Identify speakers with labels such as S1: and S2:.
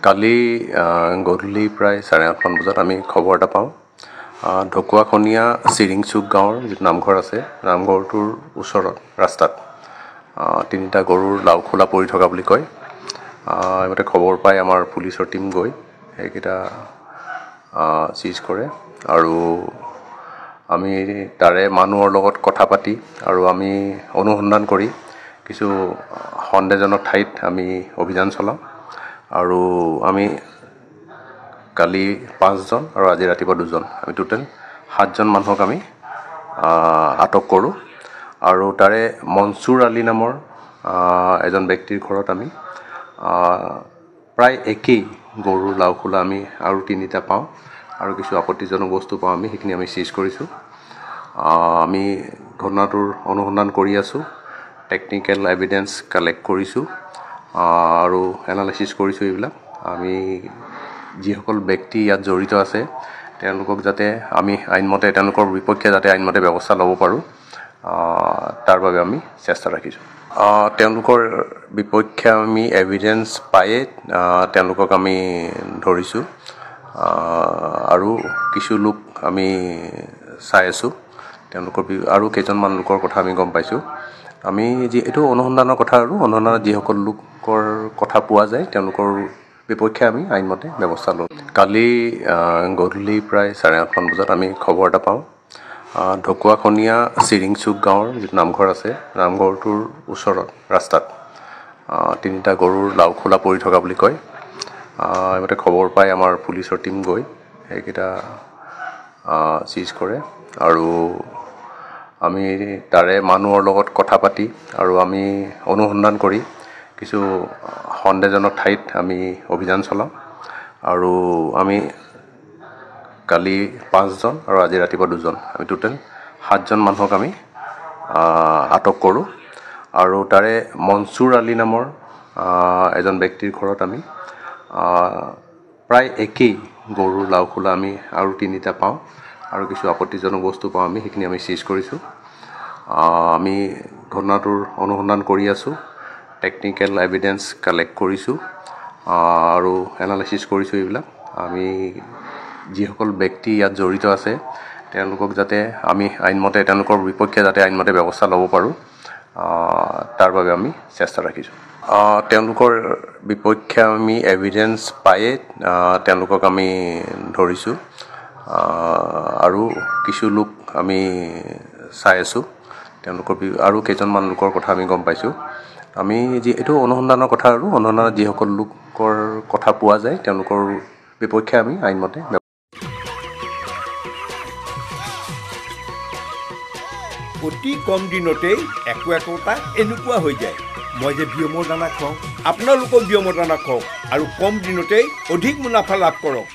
S1: কালি গধূলি প্ৰায় 8:30 বজাত আমি খবৰ এটা পাওঁ ঢকুৱাখনীয়া চিৰিংচুক গাঁৱৰ যিটো নামঘৰ আছে নামঘৰটোৰ ওচৰত ৰাস্তাত তিনিটা গৰুৰ লাওখোলা পৰি থকা বুলি কয়। এইমতে খবৰ পাই আমাৰ পুলিচৰ টীম গৈ সেইকেইটা চিজ কৰে আৰু আমি তাৰে মানুহৰ লগত কথা পাতি আৰু আমি অনুসন্ধান কৰি কিছু সন্দেহজনক ঠাইত আমি অভিযান চলাওঁ আৰু আমি কালি 5জন আৰু আজি ৰাতিপুৱা 2জন আমি টোটেল 7জন মানুহক আমি আটক কৰোঁ আৰু তাৰে মনচুৰ আলী নামৰ এজন ব্যক্তিৰ ঘৰত আমি প্ৰায় একেই গৰুৰ লাওখোলা আমি আৰু 3টা পাওঁ আৰু কিছু আপত্তিজনক বস্তু পাওঁ আমি সেইখিনি আমি চিজ কৰিছোঁ। আমি ঘটনাটোৰ অনুসন্ধান কৰি আছোঁ, টেকনিকেল এভিডেন্স কালেক্ট কৰিছোঁ আৰু এনালাইচিছ কৰিছোঁ। এইবিলাক আমি যিসকল ব্যক্তি ইয়াত জড়িত আছে তেওঁলোকক যাতে আমি আইনমতে তেওঁলোকৰ বিপক্ষে যাতে আইনমতে ব্যৱস্থা ল'ব পাৰোঁ তাৰ বাবে আমি চেষ্টা ৰাখিছোঁ। তেওঁলোকৰ বিপক্ষে আমি এভিডেন্স পায়ে তেওঁলোকক আমি ধৰিছোঁ আৰু কিছু লোক আমি চাই আছোঁ। তেওঁলোকৰ আৰু কেইজনমান লোকৰ কথা আমি গম পাইছোঁ। আমি এইটো অনুসন্ধানৰ কথা আৰু অনুসন্ধানত যিসকল লোকৰ কথা পোৱা যায় তেওঁলোকৰ বিপক্ষে আমি আইনমতে ব্যৱস্থা লওঁ। কালি গধূলি প্ৰায় 8:30 বজাত আমি খবৰ এটা পাওঁ ঢকুৱাখনীয়া চিৰিংচুক গাঁৱৰ যিটো নামঘৰ আছে নামঘৰটোৰ ওচৰত ৰাস্তাত তিনিটা গৰুৰ লাওখোলা পৰি থকা বুলি কয়। এইমতে খবৰ পাই আমাৰ পুলিচৰ টীম গৈ সেইকেইটা চিজ কৰে আৰু আমি তাৰে মানুহৰ লগত কথা পাতি আৰু আমি অনুসন্ধান কৰি কিছু সন্দেহজনক ঠাইত আমি অভিযান চলাওঁ আৰু আমি কালি 5জন আৰু আজি ৰাতিপুৱা 2জন আমি টোটেল 7জন মানুহক আমি আটক কৰোঁ আৰু তাৰে মনচুৰ আলী নামৰ এজন ব্যক্তিৰ ঘৰত আমি প্ৰায় একেই গৰুৰ লাওখোলা আমি আৰু 3টা পাওঁ আৰু কিছু আপত্তিজনক বস্তু পাওঁ আমি সেইখিনি আমি চিজ কৰিছোঁ। আমি ঘটনাটোৰ অনুসন্ধান কৰি আছোঁ, টেকনিকেল এভিডেন্স কালেক্ট কৰিছোঁ আৰু এনালাইচিছ কৰিছোঁ। এইবিলাক আমি যিসকল ব্যক্তি ইয়াত জড়িত আছে তেওঁলোকক যাতে আমি আইনমতে তেওঁলোকৰ বিপক্ষে যাতে আইনমতে ব্যৱস্থা ল'ব পাৰোঁ তাৰ বাবে আমি চেষ্টা ৰাখিছোঁ। তেওঁলোকৰ বিপক্ষে আমি এভিডেন্স পায়ে তেওঁলোকক আমি ধৰিছোঁ আৰু কিছু লোক আমি চাই আছোঁ। তেওঁলোকৰ আৰু কেইজনমান লোকৰ কথা আমি গম পাইছোঁ। আমি এইটো অনুসন্ধানৰ কথা আৰু অনুসন্ধানত যিসকল লোকৰ কথা পোৱা যায় তেওঁলোকৰ বিপক্ষে আমি আইনমতে
S2: অতি কম দিনতেই একোটা এনেকুৱা হৈ যায়। মই যে বিয়মৰ দানা খুৱাওঁ, আপোনালোকেও বিয়মৰ দানা খুৱাওক আৰু কম দিনতেই অধিক মুনাফা লাভ কৰক।